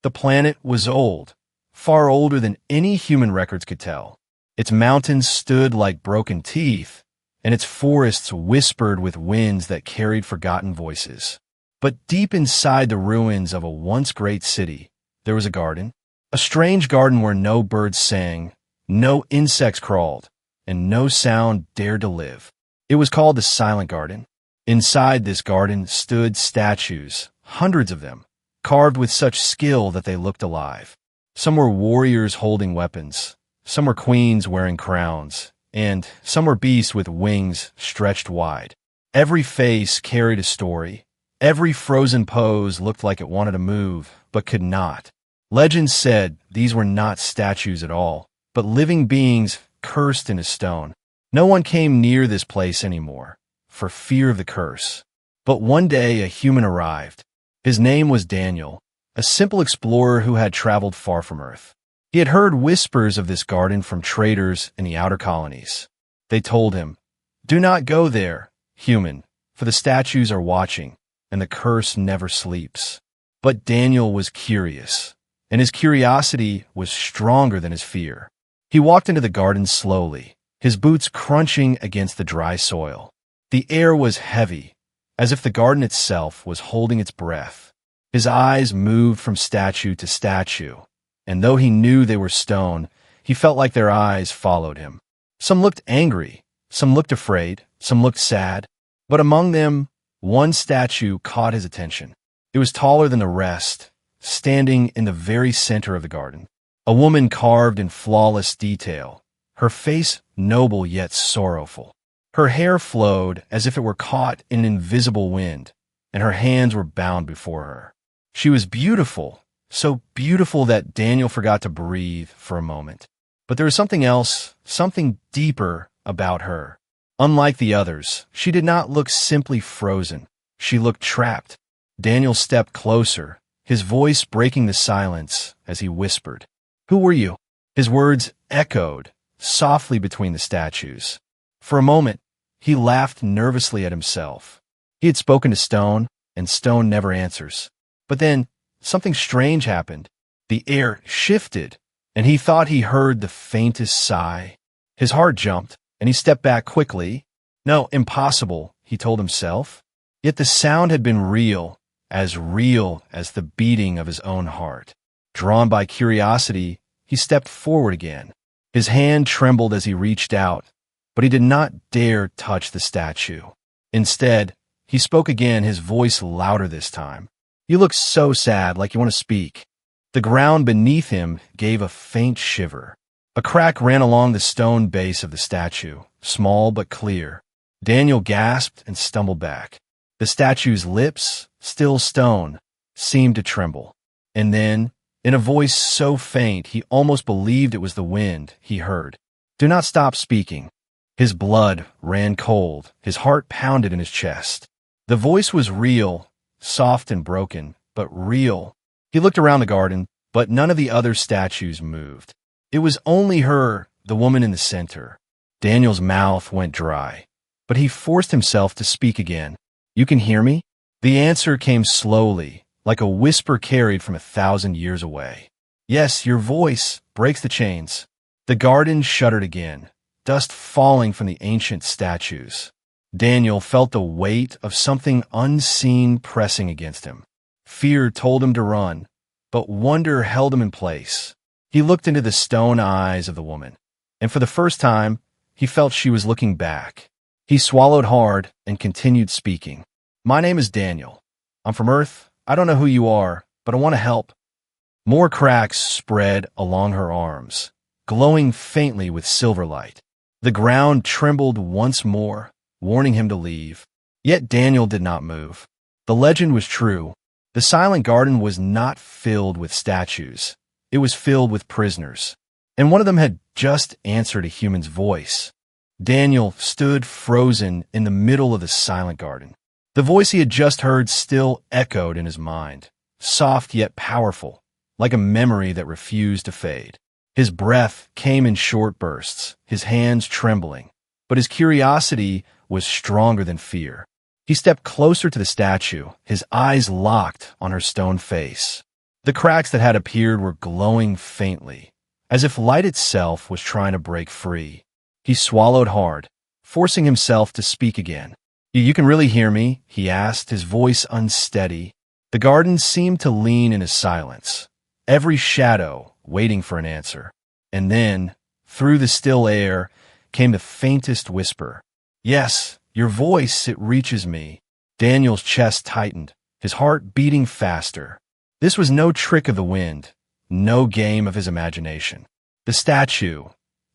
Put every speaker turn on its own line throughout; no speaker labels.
The planet was old, far older than any human records could tell. Its mountains stood like broken teeth, and its forests whispered with winds that carried forgotten voices. But deep inside the ruins of a once great city, there was a garden. A strange garden where no birds sang, no insects crawled, and no sound dared to live. It was called the Silent Garden. Inside this garden stood statues, hundreds of them, carved with such skill that they looked alive. Some were warriors holding weapons, some were queens wearing crowns, and some were beasts with wings stretched wide. Every face carried a story. Every frozen pose looked like it wanted to move, but could not. Legends said these were not statues at all, but living beings cursed into stone. No one came near this place anymore, for fear of the curse. But one day a human arrived. His name was Daniel, a simple explorer who had traveled far from Earth. He had heard whispers of this garden from traders in the outer colonies. They told him, "Do not go there, human, for the statues are watching, and the curse never sleeps." But Daniel was curious, and his curiosity was stronger than his fear. He walked into the garden slowly, his boots crunching against the dry soil. The air was heavy, as if the garden itself was holding its breath. His eyes moved from statue to statue, and though he knew they were stone, he felt like their eyes followed him. Some looked angry, some looked afraid, some looked sad, but among them, one statue caught his attention. It was taller than the rest, standing in the very center of the garden. A woman carved in flawless detail, her face noble yet sorrowful. Her hair flowed as if it were caught in an invisible wind, and her hands were bound before her. She was beautiful, so beautiful that Daniel forgot to breathe for a moment. But there was something else, something deeper about her. Unlike the others, she did not look simply frozen. She looked trapped. Daniel stepped closer, his voice breaking the silence as he whispered, "Who were you?" His words echoed softly between the statues. For a moment, he laughed nervously at himself. He had spoken to stone, and stone never answers. But then, something strange happened. The air shifted, and he thought he heard the faintest sigh. His heart jumped, and he stepped back quickly. No, impossible, he told himself. Yet the sound had been real as the beating of his own heart. Drawn by curiosity, he stepped forward again. His hand trembled as he reached out, but he did not dare touch the statue. Instead, he spoke again, his voice louder this time. "You look so sad, like you want to speak." The ground beneath him gave a faint shiver. A crack ran along the stone base of the statue, small but clear. Daniel gasped and stumbled back. The statue's lips, still stone, seemed to tremble. And then, in a voice so faint he almost believed it was the wind, he heard, "Do not stop speaking." His blood ran cold, his heart pounded in his chest. The voice was real, soft and broken, but real. He looked around the garden, but none of the other statues moved. It was only her, the woman in the center. Daniel's mouth went dry, but he forced himself to speak again. "You can hear me?" The answer came slowly, like a whisper carried from 1,000 years away. "Yes, your voice breaks the chains." The garden shuddered again, dust falling from the ancient statues. Daniel felt the weight of something unseen pressing against him. Fear told him to run, but wonder held him in place. He looked into the stone eyes of the woman, and for the first time, he felt she was looking back. He swallowed hard and continued speaking. "My name is Daniel. I'm from Earth. I don't know who you are, but I want to help." More cracks spread along her arms, glowing faintly with silver light. The ground trembled once more, warning him to leave. Yet Daniel did not move. The legend was true. The Silent Garden was not filled with statues. It was filled with prisoners. And one of them had just answered a human's voice. Daniel stood frozen in the middle of the Silent Garden. The voice he had just heard still echoed in his mind, soft yet powerful, like a memory that refused to fade. His breath came in short bursts, his hands trembling, but his curiosity was stronger than fear. He stepped closer to the statue, his eyes locked on her stone face. The cracks that had appeared were glowing faintly, as if light itself was trying to break free. He swallowed hard, forcing himself to speak again. You can really hear me?" he asked, his voice unsteady. The garden seemed to lean in his silence, every shadow waiting for an answer. And then, through the still air, came the faintest whisper. "Yes, your voice, it reaches me." Daniel's chest tightened, his heart beating faster. This was no trick of the wind, no game of his imagination. The statue,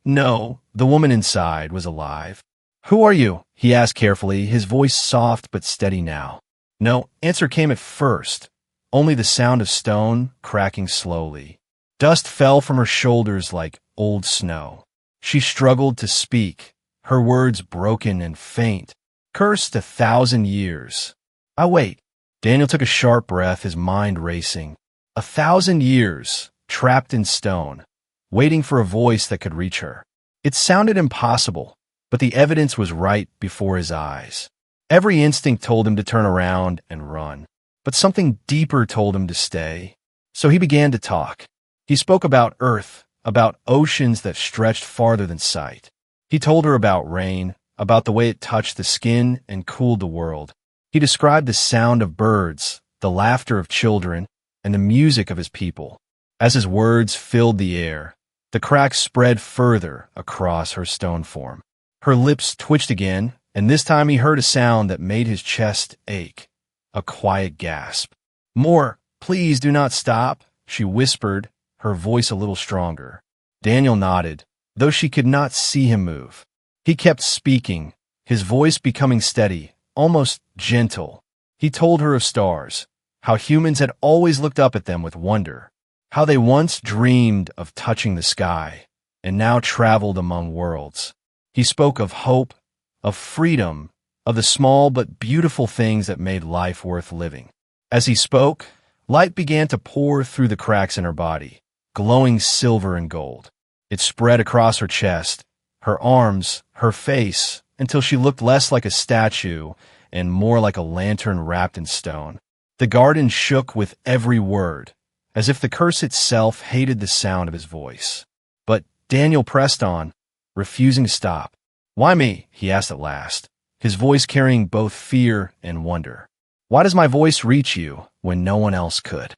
no, the woman inside, was alive. "Who are you?" he asked carefully, his voice soft but steady now. No answer came at first, only the sound of stone cracking slowly. Dust fell from her shoulders like old snow. She struggled to speak, her words broken and faint. "Cursed 1,000 years. I wait." Daniel took a sharp breath, his mind racing. 1,000 years, trapped in stone, waiting for a voice that could reach her. It sounded impossible, but the evidence was right before his eyes. Every instinct told him to turn around and run, but something deeper told him to stay. So he began to talk. He spoke about Earth, about oceans that stretched farther than sight. He told her about rain, about the way it touched the skin and cooled the world. He described the sound of birds, the laughter of children, and the music of his people. As his words filled the air, the cracks spread further across her stone form. Her lips twitched again, and this time he heard a sound that made his chest ache. A quiet gasp. "More, please do not stop," she whispered, her voice a little stronger. Daniel nodded, though she could not see him move. He kept speaking, his voice becoming steady, almost gentle. He told her of stars, how humans had always looked up at them with wonder, how they once dreamed of touching the sky, and now traveled among worlds. He spoke of hope, of freedom, of the small but beautiful things that made life worth living. As he spoke, light began to pour through the cracks in her body, glowing silver and gold. It spread across her chest, her arms, her face, until she looked less like a statue and more like a lantern wrapped in stone. The garden shook with every word, as if the curse itself hated the sound of his voice. But Daniel pressed on, refusing to stop. "Why me?" he asked at last, his voice carrying both fear and wonder. "Why does my voice reach you when no one else could?"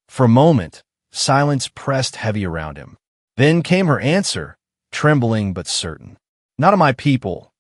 For a moment, silence pressed heavy around him. Then came her answer, trembling but certain. "Not of my people.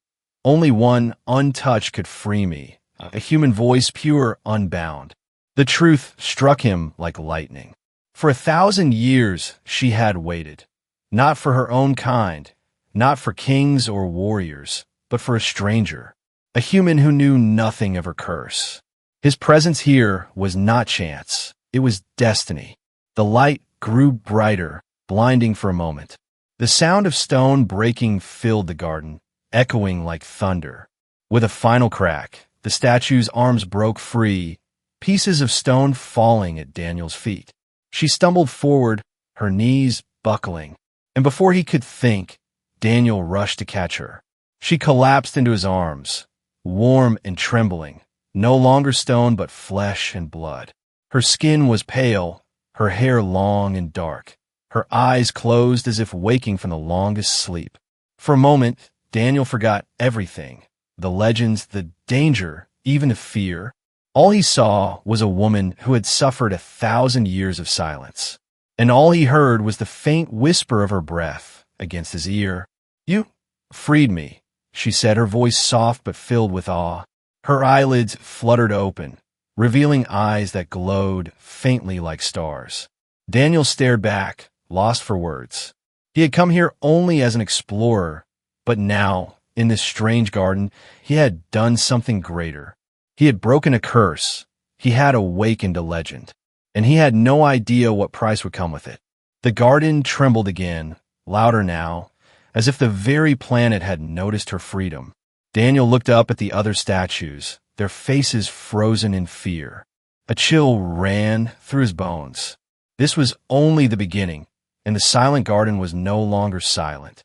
Only one untouched could free me, a human voice pure, unbound." The truth struck him like lightning. For 1,000 years she had waited, not for her own kind, not for kings or warriors, but for a stranger, a human who knew nothing of her curse. His presence here was not chance, it was destiny. The light grew brighter, blinding for a moment. The sound of stone breaking filled the garden, echoing like thunder. With a final crack, the statue's arms broke free, pieces of stone falling at Daniel's feet. She stumbled forward, her knees buckling, and before he could think, Daniel rushed to catch her. She collapsed into his arms, warm and trembling, no longer stone but flesh and blood. Her skin was pale, her hair long and dark, her eyes closed as if waking from the longest sleep. For a moment, Daniel forgot everything, the legends, the danger, even the fear. All he saw was a woman who had suffered 1,000 years of silence, and all he heard was the faint whisper of her breath against his ear. "You freed me," she said, her voice soft but filled with awe. Her eyelids fluttered open, revealing eyes that glowed faintly like stars. Daniel stared back, lost for words. He had come here only as an explorer, but now, in this strange garden, he had done something greater. He had broken a curse, he had awakened a legend, and he had no idea what price would come with it. The garden trembled again, louder now, as if the very planet had noticed her freedom. Daniel looked up at the other statues, their faces frozen in fear. A chill ran through his bones. This was only the beginning, and the silent garden was no longer silent.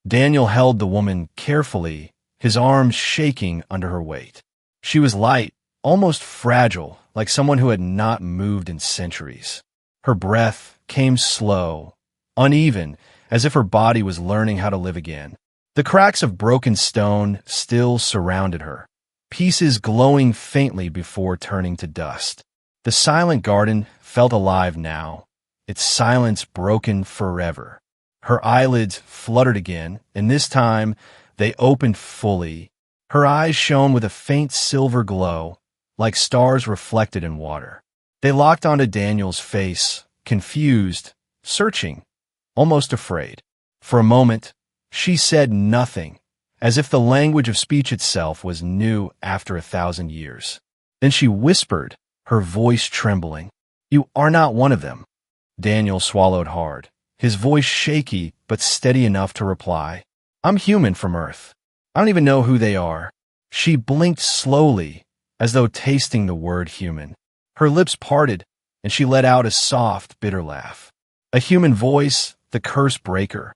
Daniel held the woman carefully, his arms shaking under her weight. She was light, almost fragile, like someone who had not moved in centuries. Her breath came slow, uneven, as if her body was learning how to live again. The cracks of broken stone still surrounded her, pieces glowing faintly before turning to dust. The silent garden felt alive now, its silence broken forever. Her eyelids fluttered again, and this time they opened fully. Her eyes shone with a faint silver glow, like stars reflected in water. They locked onto Daniel's face, confused, searching, almost afraid. For a moment, she said nothing, as if the language of speech itself was new after 1,000 years. Then she whispered, her voice trembling, "You are not one of them." Daniel swallowed hard, his voice shaky but steady enough to reply, "I'm human from Earth. I don't even know who they are." She blinked slowly, as though tasting the word human. Her lips parted, and she let out a soft, bitter laugh. A human voice, the curse breaker.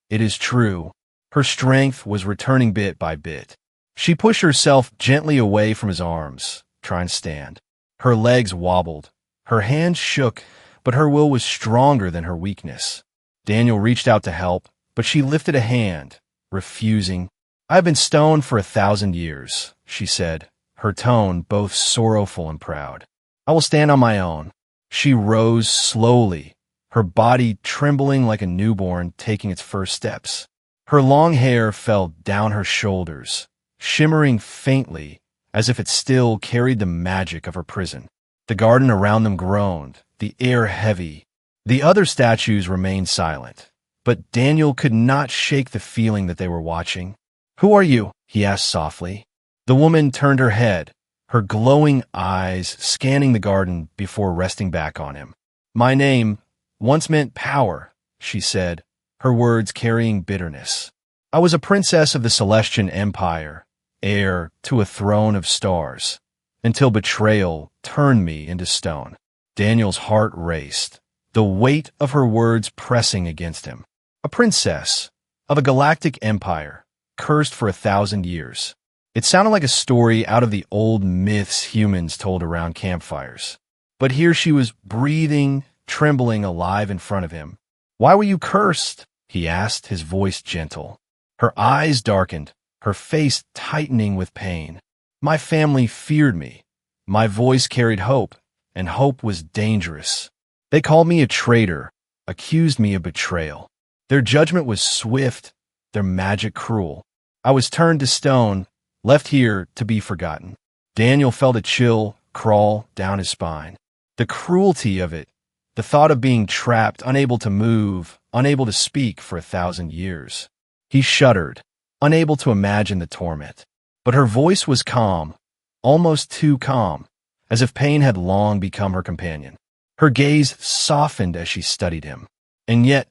It is true. Her strength was returning bit by bit. She pushed herself gently away from his arms, trying to stand. Her legs wobbled. Her hands shook, but her will was stronger than her weakness. Daniel reached out to help, but she lifted a hand, refusing. "I have been stoned for 1,000 years," she said, her tone both sorrowful and proud. "I will stand on my own." She rose slowly, her body trembling like a newborn taking its first steps. Her long hair fell down her shoulders, shimmering faintly as if it still carried the magic of her prison. The garden around them groaned, the air heavy. The other statues remained silent, but Daniel could not shake the feeling that they were watching. "Who are you?" he asked softly. The woman turned her head, her glowing eyes scanning the garden before resting back on him. "My name once meant power," she said, her words carrying bitterness. "I was a princess of the Celestian Empire, heir to a throne of stars, until betrayal turned me into stone." Daniel's heart raced, the weight of her words pressing against him. A princess of a galactic empire, cursed for 1,000 years. It sounded like a story out of the old myths humans told around campfires. But here she was breathing, trembling, alive in front of him. "Why were you cursed?" he asked, his voice gentle. Her eyes darkened, her face tightening with pain. "My family feared me. My voice carried hope, and hope was dangerous. They called me a traitor, accused me of betrayal. Their judgment was swift, their magic cruel. I was turned to stone, left here to be forgotten." Daniel felt a chill crawl down his spine. The cruelty of it, the thought of being trapped, unable to move, unable to speak for 1,000 years. He shuddered, unable to imagine the torment. But her voice was calm, almost too calm, as if pain had long become her companion. Her gaze softened as she studied him. "And yet,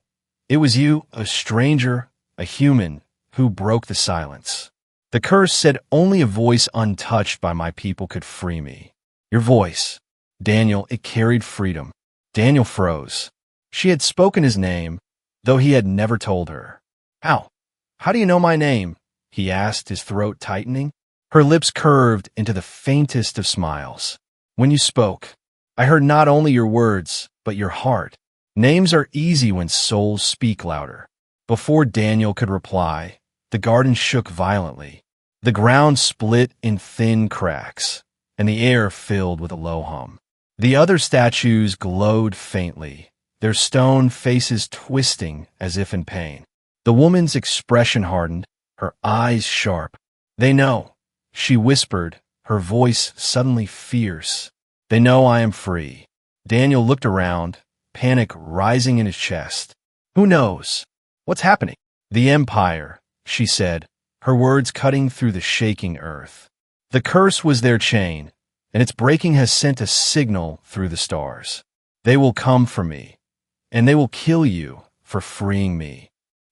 it was you, a stranger, a human, who broke the silence. The curse said only a voice untouched by my people could free me. Your voice, Daniel, it carried freedom." Daniel froze. She had spoken his name, though he had never told her. "How? How do you know my name?" he asked, his throat tightening. Her lips curved into the faintest of smiles. "When you spoke, I heard not only your words, but your heart. Names are easy when souls speak louder." Before Daniel could reply, the garden shook violently. The ground split in thin cracks, and the air filled with a low hum. The other statues glowed faintly, their stone faces twisting as if in pain. The woman's expression hardened, her eyes sharp. "They know," she whispered, her voice suddenly fierce. "They know I am free." Daniel looked around, panic rising in his chest. "Who knows? What's happening?" "The Empire," she said, her words cutting through the shaking earth. "The curse was their chain, and its breaking has sent a signal through the stars. They will come for me, and they will kill you for freeing me."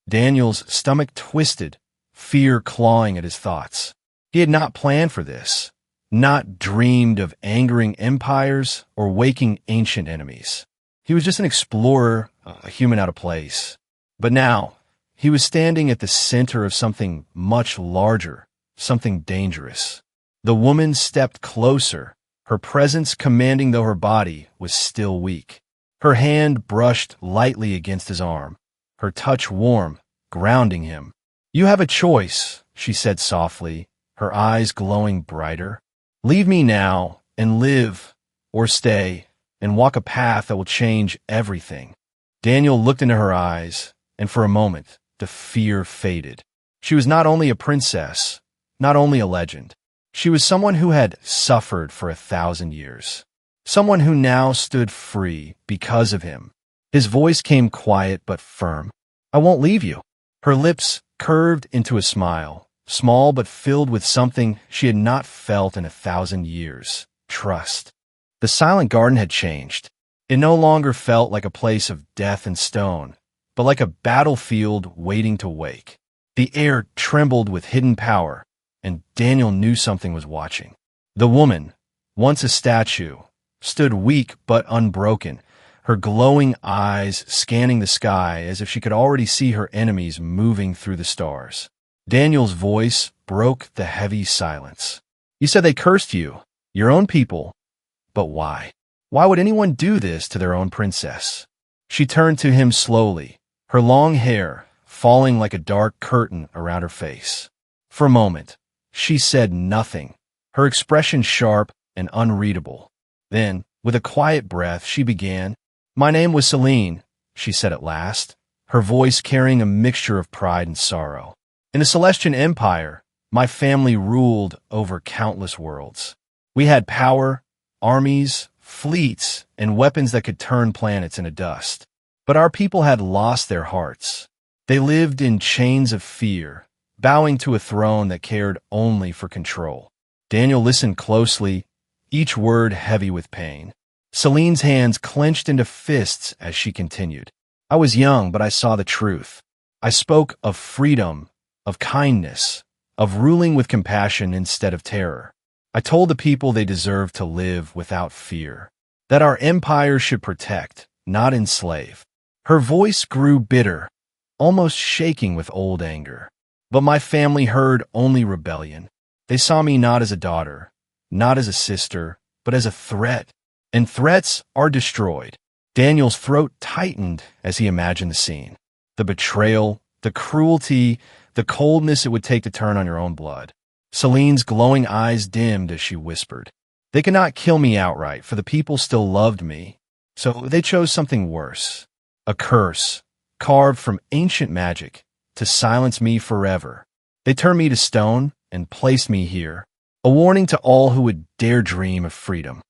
Daniel's stomach twisted, fear clawing at his thoughts. He had not planned for this, not dreamed of angering empires or waking ancient enemies. He was just an explorer, a human out of place. But now, he was standing at the center of something much larger, something dangerous. The woman stepped closer, her presence commanding though her body was still weak. Her hand brushed lightly against his arm, her touch warm, grounding him. "You have a choice," she said softly, her eyes glowing brighter. "Leave me now and live, or stay and walk a path that will change everything." Daniel looked into her eyes, and for a moment, the fear faded. She was not only a princess, not only a legend. She was someone who had suffered for 1,000 years. Someone who now stood free because of him. His voice came quiet but firm. "I won't leave you." Her lips curved into a smile, small but filled with something she had not felt in 1,000 years. Trust. The silent garden had changed. It no longer felt like a place of death and stone, but like a battlefield waiting to wake. The air trembled with hidden power, and Daniel knew something was watching. The woman, once a statue, stood weak but unbroken, her glowing eyes scanning the sky as if she could already see her enemies moving through the stars. Daniel's voice broke the heavy silence. "You said they cursed you, your own people, but why? Why would anyone do this to their own princess?" She turned to him slowly, her long hair falling like a dark curtain around her face. For a moment, she said nothing, her expression sharp and unreadable. Then, with a quiet breath, she began. "My name was Celine," she said at last, her voice carrying a mixture of pride and sorrow. "In the Celestian Empire, my family ruled over countless worlds. We had power, armies, fleets, and weapons that could turn planets into dust. But our people had lost their hearts. They lived in chains of fear, bowing to a throne that cared only for control." Daniel listened closely, each word heavy with pain. Celine's hands clenched into fists as she continued. "I was young, but I saw the truth. I spoke of freedom, of kindness, of ruling with compassion instead of terror. I told the people they deserved to live without fear, that our empire should protect, not enslave." Her voice grew bitter, almost shaking with old anger. "But my family heard only rebellion. They saw me not as a daughter, not as a sister, but as a threat. And threats are destroyed." Daniel's throat tightened as he imagined the scene. The betrayal, the cruelty, the coldness it would take to turn on your own blood. Celine's glowing eyes dimmed as she whispered, "They could not kill me outright, for the people still loved me. So they chose something worse. A curse, carved from ancient magic, to silence me forever. They turned me to stone and placed me here, a warning to all who would dare dream of freedom."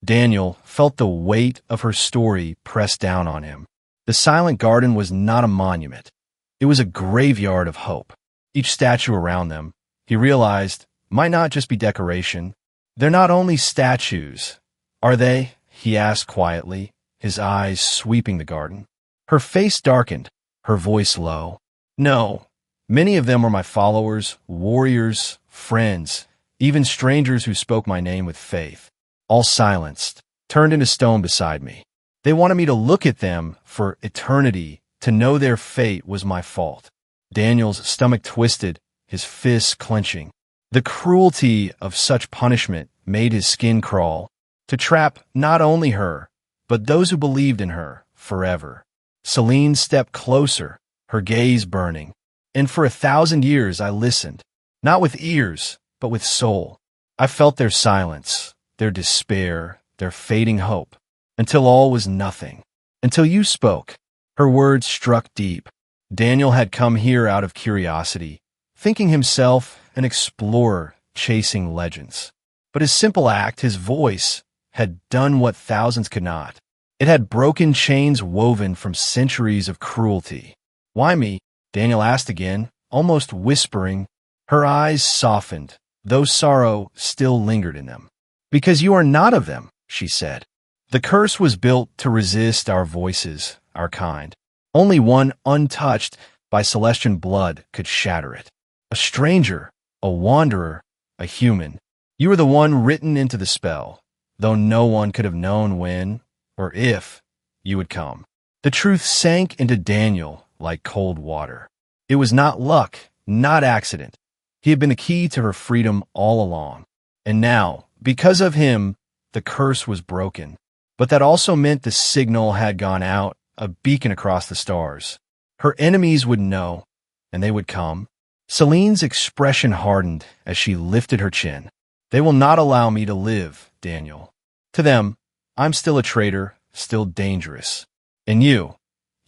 Daniel felt the weight of her story press down on him. The silent garden was not a monument. It was a graveyard of hope. Each statue around them, he realized, might not just be decoration. "They're not only statues, are they?" he asked quietly, his eyes sweeping the garden. Her face darkened, her voice low. "No, many of them were my followers, warriors, friends, even strangers who spoke my name with faith. All silenced, turned into stone beside me. They wanted me to look at them for eternity, to know their fate was my fault." Daniel's stomach twisted, his fists clenching. The cruelty of such punishment made his skin crawl, to trap not only her, but those who believed in her, forever. Celine stepped closer, her gaze burning. "And for 1,000 years I listened, not with ears, but with soul. I felt their silence, their despair, their fading hope, until all was nothing. Until you spoke." Her words struck deep. Daniel had come here out of curiosity, thinking himself an explorer chasing legends. But his simple act, his voice, had done what thousands could not. It had broken chains woven from centuries of cruelty. "Why me?" Daniel asked again, almost whispering. Her eyes softened, though sorrow still lingered in them. "Because you are not of them," she said. "The curse was built to resist our voices, our kind. Only one untouched by Celestian blood could shatter it. A stranger, a wanderer, a human. You were the one written into the spell, though no one could have known when, or if, you would come." The truth sank into Daniel like cold water. It was not luck, not accident. He had been the key to her freedom all along. And now, because of him, the curse was broken. But that also meant the signal had gone out, a beacon across the stars. Her enemies would know, and they would come. Celine's expression hardened as she lifted her chin. They will not allow me to live, Daniel. To them, I'm still a traitor, still dangerous. And you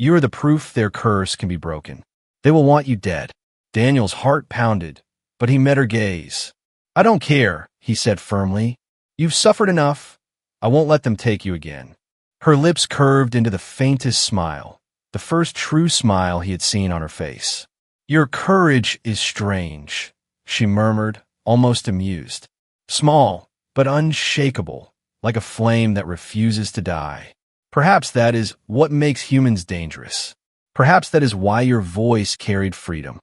are the proof their curse can be broken. They will want you dead. Daniel's heart pounded, but he met her gaze. I don't care, he said firmly. You've suffered enough. I won't let them take you again. Her lips curved into the faintest smile, the first true smile he had seen on her face. Your courage is strange, she murmured, almost amused. Small, but unshakable, like a flame that refuses to die. Perhaps that is what makes humans dangerous. Perhaps that is why your voice carried freedom.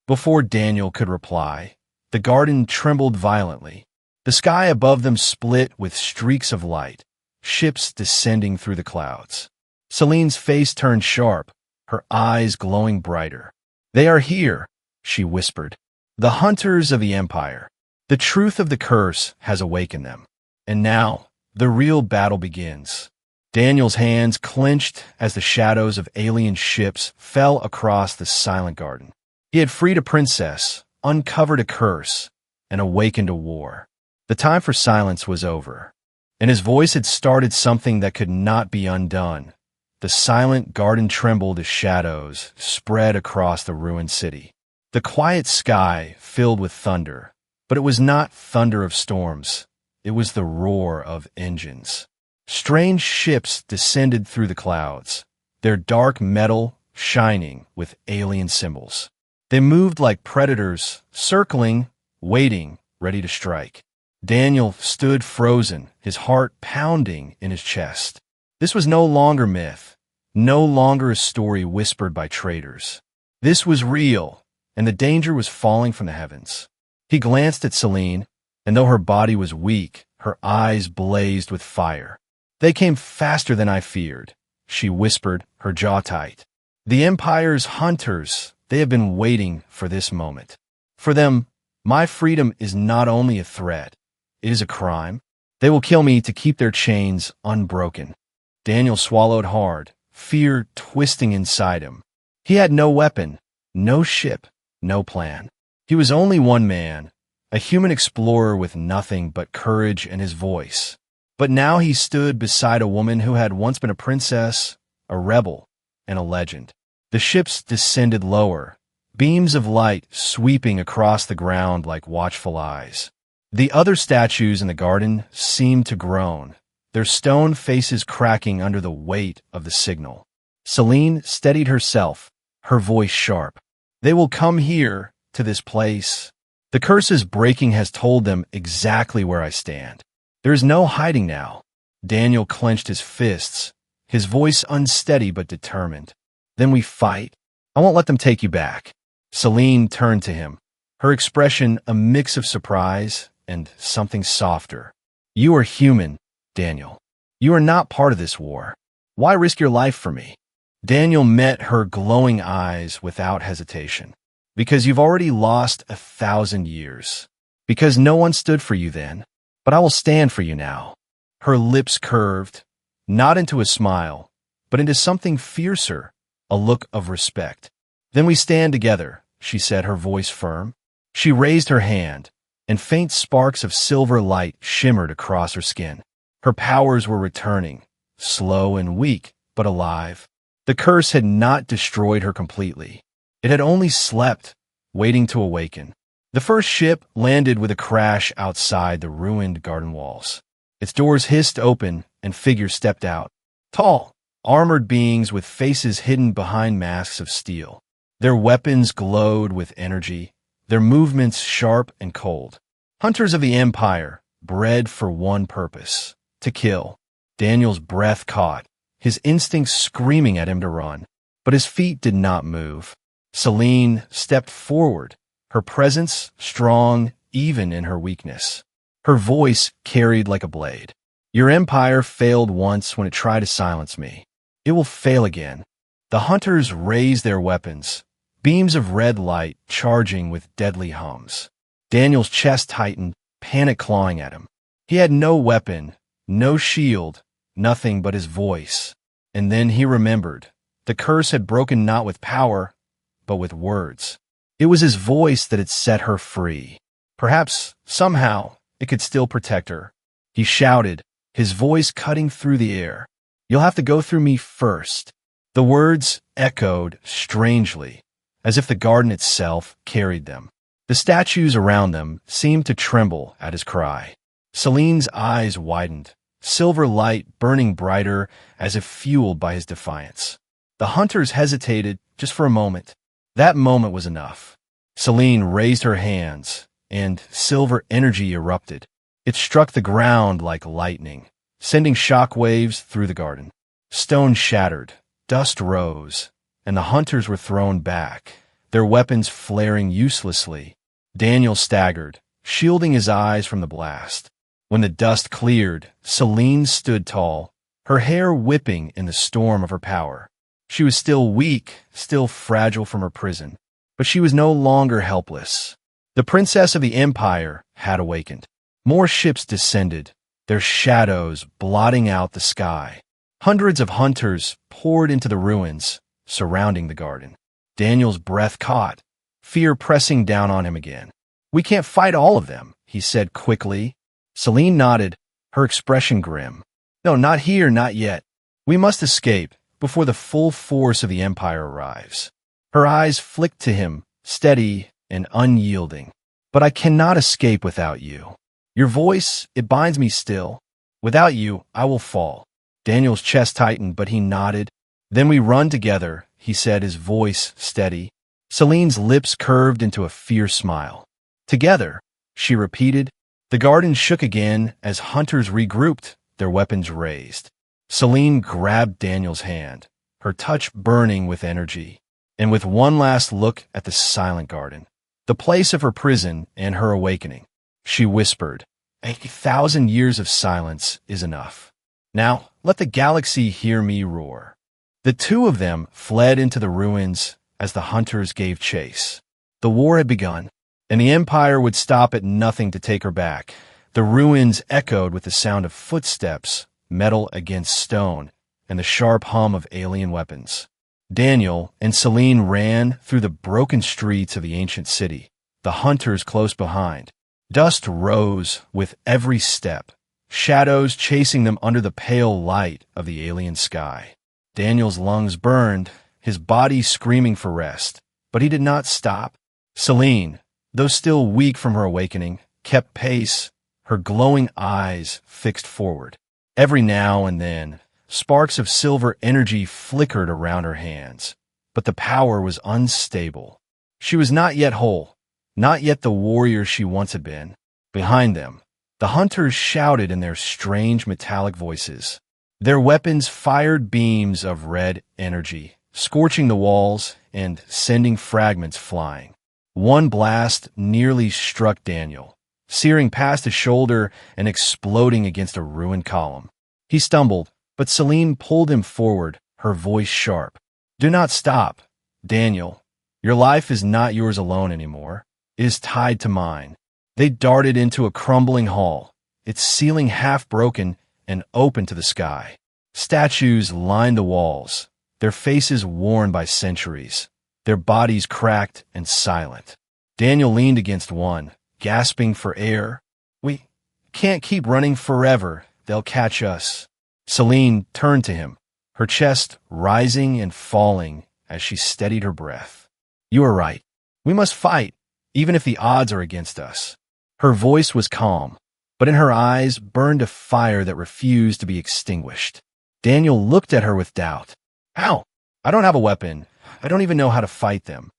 Before Daniel could reply, the garden trembled violently. The sky above them split with streaks of light, ships descending through the clouds. Celine's face turned sharp, her eyes glowing brighter. They are here, she whispered. The hunters of the Empire. The truth of the curse has awakened them. And now, the real battle begins. Daniel's hands clenched as the shadows of alien ships fell across the silent garden. He had freed a princess, uncovered a curse, and awakened a war. The time for silence was over, and his voice had started something that could not be undone. The silent garden trembled as shadows spread across the ruined city. The quiet sky filled with thunder, but it was not thunder of storms. It was the roar of engines. Strange ships descended through the clouds, their dark metal shining with alien symbols. They moved like predators, circling, waiting, ready to strike. Daniel stood frozen, his heart pounding in his chest. This was no longer myth, no longer a story whispered by traitors. This was real, and the danger was falling from the heavens. He glanced at Celine, and though her body was weak, her eyes blazed with fire. They came faster than I feared, she whispered, her jaw tight. The Empire's hunters, they have been waiting for this moment. For them, my freedom is not only a threat, it is a crime. They will kill me to keep their chains unbroken. Daniel swallowed hard, fear twisting inside him. He had no weapon, no ship, no plan. He was only one man, a human explorer with nothing but courage and his voice. But now he stood beside a woman who had once been a princess, a rebel, and a legend. The ships descended lower, beams of light sweeping across the ground like watchful eyes. The other statues in the garden seemed to groan, their stone faces cracking under the weight of the signal. Celine steadied herself, her voice sharp. They will come here, to this place. The curse's breaking has told them exactly where I stand. There is no hiding now. Daniel clenched his fists, his voice unsteady but determined. Then we fight. I won't let them take you back. Celine turned to him, her expression a mix of surprise and something softer. You are human, Daniel. You are not part of this war. Why risk your life for me? Daniel met her glowing eyes without hesitation. Because you've already lost 1,000 years. Because no one stood for you then. But I will stand for you now. Her lips curved, not into a smile, but into something fiercer, a look of respect. Then we stand together, she said, her voice firm. She raised her hand, and faint sparks of silver light shimmered across her skin. Her powers were returning, slow and weak, but alive. The curse had not destroyed her completely. It had only slept, waiting to awaken. The first ship landed with a crash outside the ruined garden walls. Its doors hissed open, and figures stepped out. Tall, armored beings with faces hidden behind masks of steel. Their weapons glowed with energy, their movements sharp and cold. Hunters of the Empire, bred for one purpose, to kill. Daniel's breath caught, his instincts screaming at him to run. But his feet did not move. Celine stepped forward, her presence strong even in her weakness. Her voice carried like a blade. Your empire failed once when it tried to silence me. It will fail again. The hunters raised their weapons, beams of red light charging with deadly hums. Daniel's chest tightened, panic clawing at him. He had no weapon, no shield, nothing but his voice. And then he remembered. The curse had broken not with power, but with words. It was his voice that had set her free. Perhaps, somehow, it could still protect her. He shouted, his voice cutting through the air. "You'll have to go through me first." The words echoed strangely, as if the garden itself carried them. The statues around them seemed to tremble at his cry. Celine's eyes widened, silver light burning brighter as if fueled by his defiance. The hunters hesitated just for a moment. That moment was enough. Celine raised her hands, and silver energy erupted. It struck the ground like lightning, sending shock waves through the garden. Stone shattered, dust rose, and the hunters were thrown back, their weapons flaring uselessly. Daniel staggered, shielding his eyes from the blast. When the dust cleared, Celine stood tall, her hair whipping in the storm of her power. She was still weak, still fragile from her prison, but she was no longer helpless. The princess of the empire had awakened. More ships descended, their shadows blotting out the sky. Hundreds of hunters poured into the ruins, surrounding the garden. Daniel's breath caught, fear pressing down on him again. "We can't fight all of them," he said quickly. Celine nodded, her expression grim. "No, not here, not yet. We must escape before the full force of the empire arrives." Her eyes flicked to him, steady and unyielding. "But I cannot escape without you. Your voice, it binds me still. Without you, I will fall." Daniel's chest tightened, but he nodded. "Then we run together," he said, his voice steady. Celine's lips curved into a fierce smile. "Together," she repeated. The garden shook again as hunters regrouped, their weapons raised. Celine grabbed Daniel's hand, her touch burning with energy. And with one last look at the silent garden, the place of her prison and her awakening, she whispered, "1,000 years of silence is enough. Now let the galaxy hear me roar." The two of them fled into the ruins as the hunters gave chase. The war had begun, and the empire would stop at nothing to take her back. The ruins echoed with the sound of footsteps, metal against stone, and the sharp hum of alien weapons. Daniel and Celine ran through the broken streets of the ancient city, the hunters close behind. Dust rose with every step, shadows chasing them under the pale light of the alien sky. Daniel's lungs burned, his body screaming for rest, but he did not stop. Celine, though still weak from her awakening, kept pace, her glowing eyes fixed forward. Every now and then, sparks of silver energy flickered around her hands, but the power was unstable. She was not yet whole, not yet the warrior she once had been. Behind them, the hunters shouted in their strange metallic voices. Their weapons fired beams of red energy, scorching the walls and sending fragments flying. One blast nearly struck Daniel, searing past his shoulder and exploding against a ruined column. He stumbled, but Celine pulled him forward, her voice sharp. "Do not stop, Daniel. Your life is not yours alone anymore. It is tied to mine." They darted into a crumbling hall, its ceiling half broken and open to the sky. Statues lined the walls, their faces worn by centuries, their bodies cracked and silent. Daniel leaned against one, gasping for air. "We can't keep running forever. They'll catch us." Celine turned to him, her chest rising and falling as she steadied her breath. "You are right. We must fight, even if the odds are against us." Her voice was calm, but in her eyes burned a fire that refused to be extinguished. Daniel looked at her with doubt. "How? I don't have a weapon. I don't even know how to fight them."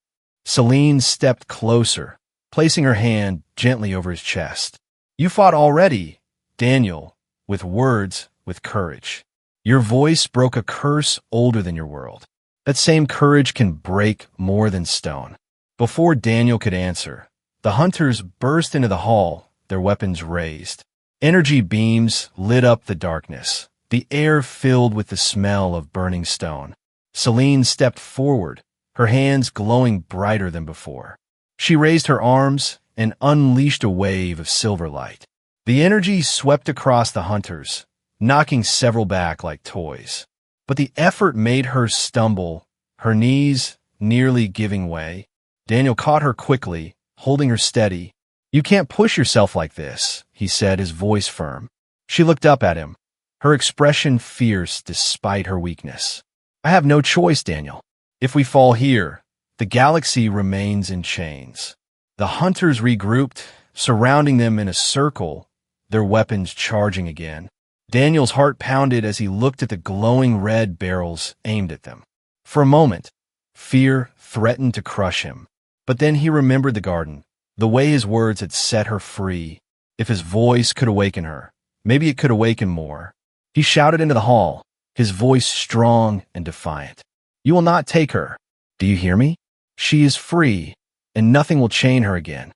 Celine stepped closer, placing her hand gently over his chest. "You fought already, Daniel, with words, with courage. Your voice broke a curse older than your world. That same courage can break more than stone." Before Daniel could answer, the hunters burst into the hall, their weapons raised. Energy beams lit up the darkness, the air filled with the smell of burning stone. Celine stepped forward, her hands glowing brighter than before. She raised her arms and unleashed a wave of silver light. The energy swept across the hunters, knocking several back like toys. But the effort made her stumble, her knees nearly giving way. Daniel caught her quickly, holding her steady. "You can't push yourself like this," he said, his voice firm. She looked up at him, her expression fierce despite her weakness. "I have no choice, Daniel. If we fall here, the galaxy remains in chains." The hunters regrouped, surrounding them in a circle, their weapons charging again. Daniel's heart pounded as he looked at the glowing red barrels aimed at them. For a moment, fear threatened to crush him. But then he remembered the garden, the way his words had set her free. If his voice could awaken her, maybe it could awaken more. He shouted into the hall, his voice strong and defiant. "You will not take her. Do you hear me? She is free, and nothing will chain her again."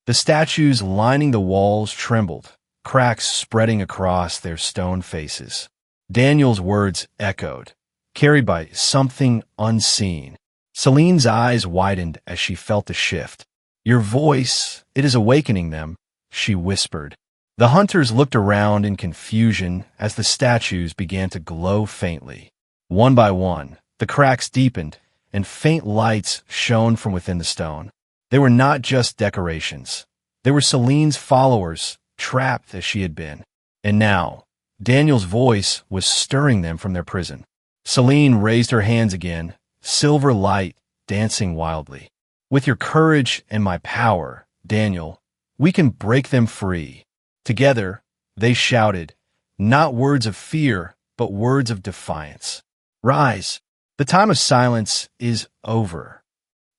The statues lining the walls trembled, cracks spreading across their stone faces. Daniel's words echoed, carried by something unseen. Celine's eyes widened as she felt the shift. "Your voice, it is awakening them," she whispered. The hunters looked around in confusion as the statues began to glow faintly. One by one, the cracks deepened, and faint lights shone from within the stone. They were not just decorations. They were Celine's followers, trapped as she had been. And now, Daniel's voice was stirring them from their prison. Celine raised her hands again, silver light dancing wildly. "With your courage and my power, Daniel, we can break them free." Together, they shouted, not words of fear, but words of defiance. "Rise! The time of silence is over."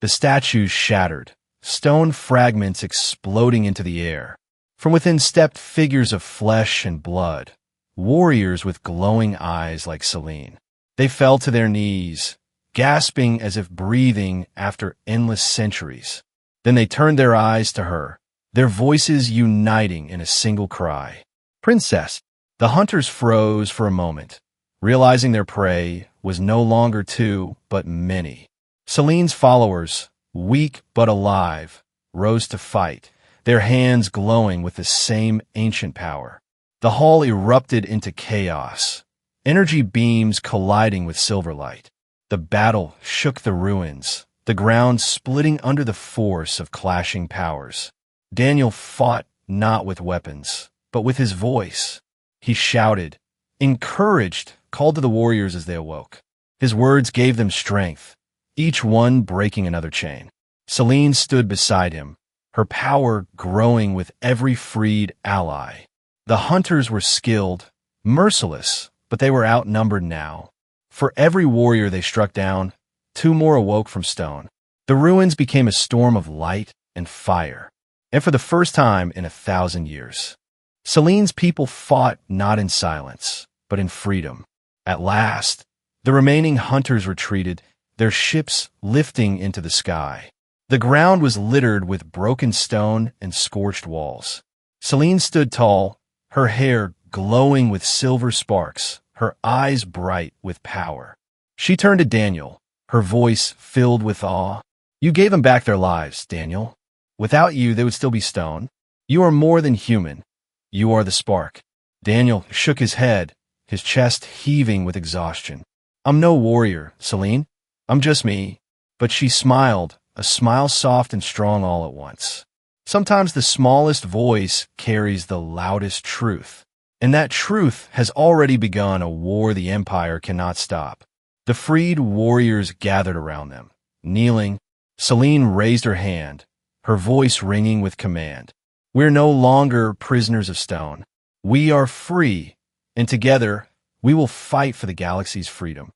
The statues shattered, stone fragments exploding into the air. From within stepped figures of flesh and blood, warriors with glowing eyes like Celine. They fell to their knees, gasping as if breathing after endless centuries. Then they turned their eyes to her, their voices uniting in a single cry. "Princess!" The hunters froze for a moment, realizing their prey was no longer two, but many. Celine's followers, weak but alive, rose to fight, their hands glowing with the same ancient power. The hall erupted into chaos, energy beams colliding with silver light. The battle shook the ruins, the ground splitting under the force of clashing powers. Daniel fought not with weapons, but with his voice. He shouted, encouraged, called to the warriors as they awoke. His words gave them strength, each one breaking another chain. Celine stood beside him, her power growing with every freed ally. The hunters were skilled, merciless, but they were outnumbered now. For every warrior they struck down, two more awoke from stone. The ruins became a storm of light and fire. And for the first time in 1,000 years, Celine's people fought not in silence, but in freedom. At last, the remaining hunters retreated, their ships lifting into the sky. The ground was littered with broken stone and scorched walls. Celine stood tall, her hair glowing with silver sparks, her eyes bright with power. She turned to Daniel, her voice filled with awe. "You gave them back their lives, Daniel. Without you, they would still be stone. You are more than human. You are the spark." Daniel shook his head, his chest heaving with exhaustion. "I'm no warrior, Celine. I'm just me." But she smiled, a smile soft and strong all at once. Sometimes the smallest voice carries the loudest truth, and that truth has already begun a war the Empire cannot stop. The freed warriors gathered around them. Kneeling, Celine raised her hand, her voice ringing with command. "We're no longer prisoners of stone. We are free, and together we will fight for the galaxy's freedom."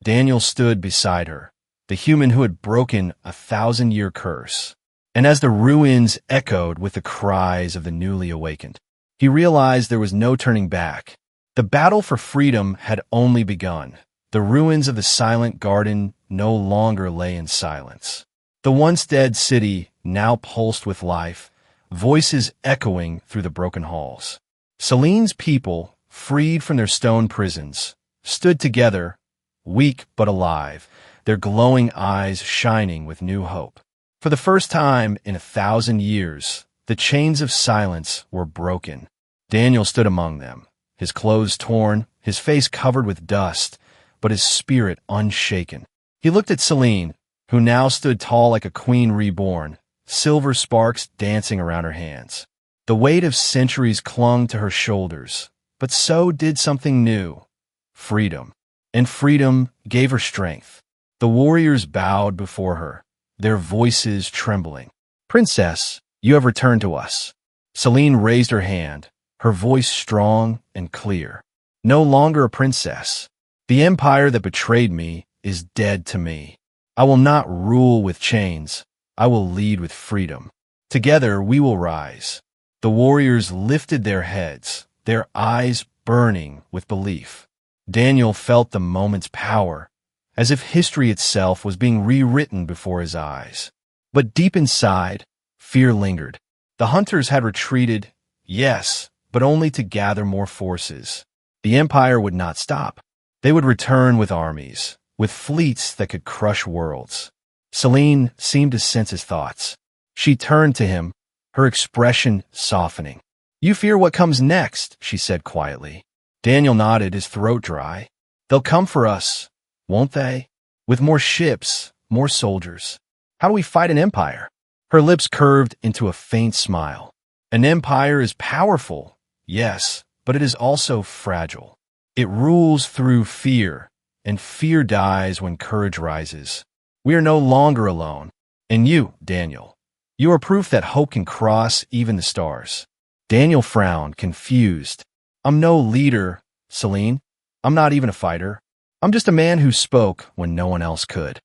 Daniel stood beside her, the human who had broken a 1,000-year curse. And as the ruins echoed with the cries of the newly awakened, he realized there was no turning back. The battle for freedom had only begun. The ruins of the silent garden no longer lay in silence. The once dead city now pulsed with life, voices echoing through the broken halls. Celine's people, freed from their stone prisons, stood together, weak but alive, their glowing eyes shining with new hope. For the first time in 1,000 years, the chains of silence were broken. Daniel stood among them, his clothes torn, his face covered with dust, but his spirit unshaken. He looked at Celine, who now stood tall like a queen reborn, silver sparks dancing around her hands. The weight of centuries clung to her shoulders, but so did something new: freedom. And freedom gave her strength. The warriors bowed before her, their voices trembling. "Princess, you have returned to us." Celine raised her hand, her voice strong and clear. "No longer a princess. The empire that betrayed me is dead to me. I will not rule with chains. I will lead with freedom. Together we will rise." The warriors lifted their heads, their eyes burning with belief. Daniel felt the moment's power, as if history itself was being rewritten before his eyes. But deep inside, fear lingered. The hunters had retreated, yes, but only to gather more forces. The empire would not stop. They would return with armies, with fleets that could crush worlds. Celine seemed to sense his thoughts. She turned to him, her expression softening. "You fear what comes next," she said quietly. Daniel nodded, his throat dry. "They'll come for us, won't they? With more ships, more soldiers. How do we fight an empire?" Her lips curved into a faint smile. "An empire is powerful, yes, but it is also fragile. It rules through fear, and fear dies when courage rises. We are no longer alone. And you, Daniel, you are proof that hope can cross even the stars." Daniel frowned, confused. "I'm no leader, Celine. I'm not even a fighter. I'm just a man who spoke when no one else could."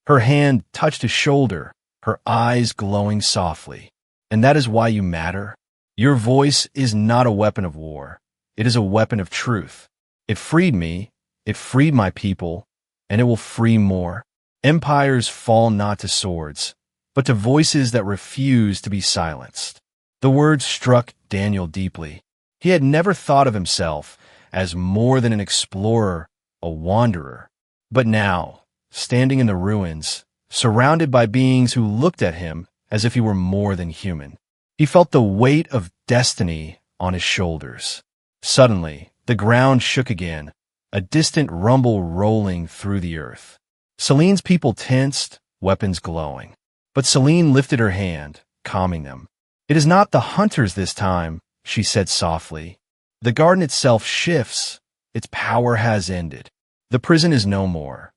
Her hand touched his shoulder, her eyes glowing softly. "And that is why you matter? Your voice is not a weapon of war. It is a weapon of truth. It freed me, it freed my people, and it will free more. Empires fall not to swords, but to voices that refuse to be silenced." The words struck Daniel deeply. He had never thought of himself as more than an explorer, a wanderer. But now, standing in the ruins, surrounded by beings who looked at him as if he were more than human, he felt the weight of destiny on his shoulders. Suddenly, the ground shook again, a distant rumble rolling through the earth. Celine's people tensed, weapons glowing. But Celine lifted her hand, calming them. "It is not the hunters this time," she said softly. "The garden itself shifts. Its power has ended. The prison is no more."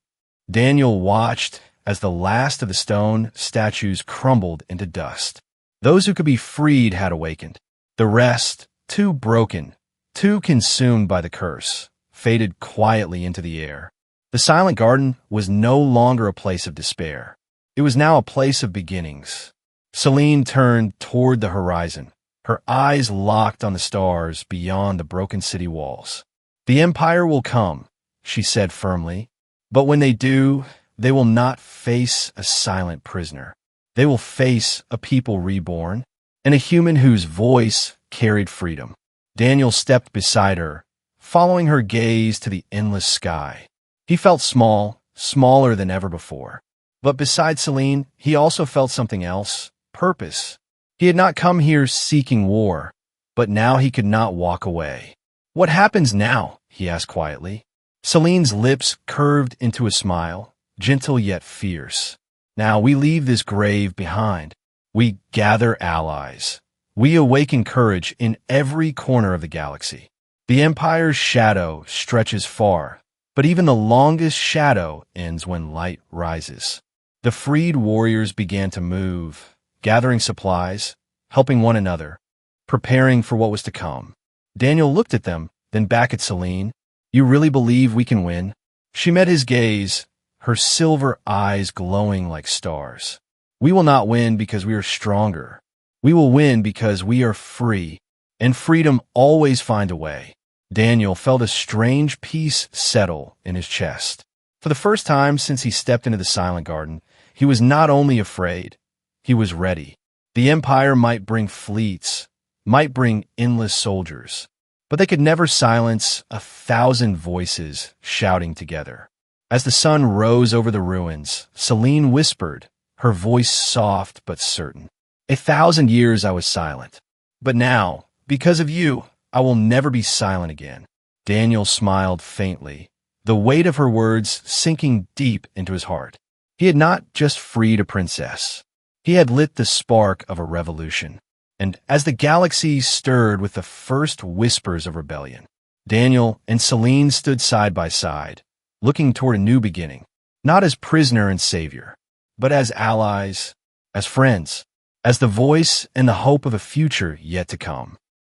Daniel watched as the last of the stone statues crumbled into dust. Those who could be freed had awakened. The rest, too broken, too consumed by the curse, faded quietly into the air. The silent garden was no longer a place of despair. It was now a place of beginnings. Celine turned toward the horizon, her eyes locked on the stars beyond the broken city walls. "The empire will come," she said firmly, "but when they do, they will not face a silent prisoner. They will face a people reborn, and a human whose voice carried freedom." Daniel stepped beside her, following her gaze to the endless sky. He felt small, smaller than ever before. But beside Celine, he also felt something else: purpose. He had not come here seeking war, but now he could not walk away. "What happens now?" he asked quietly. Celine's lips curved into a smile, gentle yet fierce. "Now we leave this grave behind. We gather allies. We awaken courage in every corner of the galaxy. The Empire's shadow stretches far, but even the longest shadow ends when light rises." The freed warriors began to move, gathering supplies, helping one another, preparing for what was to come. Daniel looked at them, then back at Celine. "You really believe we can win?" She met his gaze, her silver eyes glowing like stars. "We will not win because we are stronger. We will win because we are free, and freedom always finds a way." Daniel felt a strange peace settle in his chest. For the first time since he stepped into the silent garden, he was not only afraid, he was ready. The Empire might bring fleets, might bring endless soldiers, but they could never silence 1,000 voices shouting together. As the sun rose over the ruins, Celine whispered, her voice soft but certain. 1,000 years I was silent. But now, because of you, I will never be silent again. Daniel smiled faintly, the weight of her words sinking deep into his heart. He had not just freed a princess. He had lit the spark of a revolution. And as the galaxy stirred with the first whispers of rebellion, Daniel and Celine stood side by side, looking toward a new beginning, not as prisoner and savior, but as allies, as friends, as the voice and the hope of a future yet to come.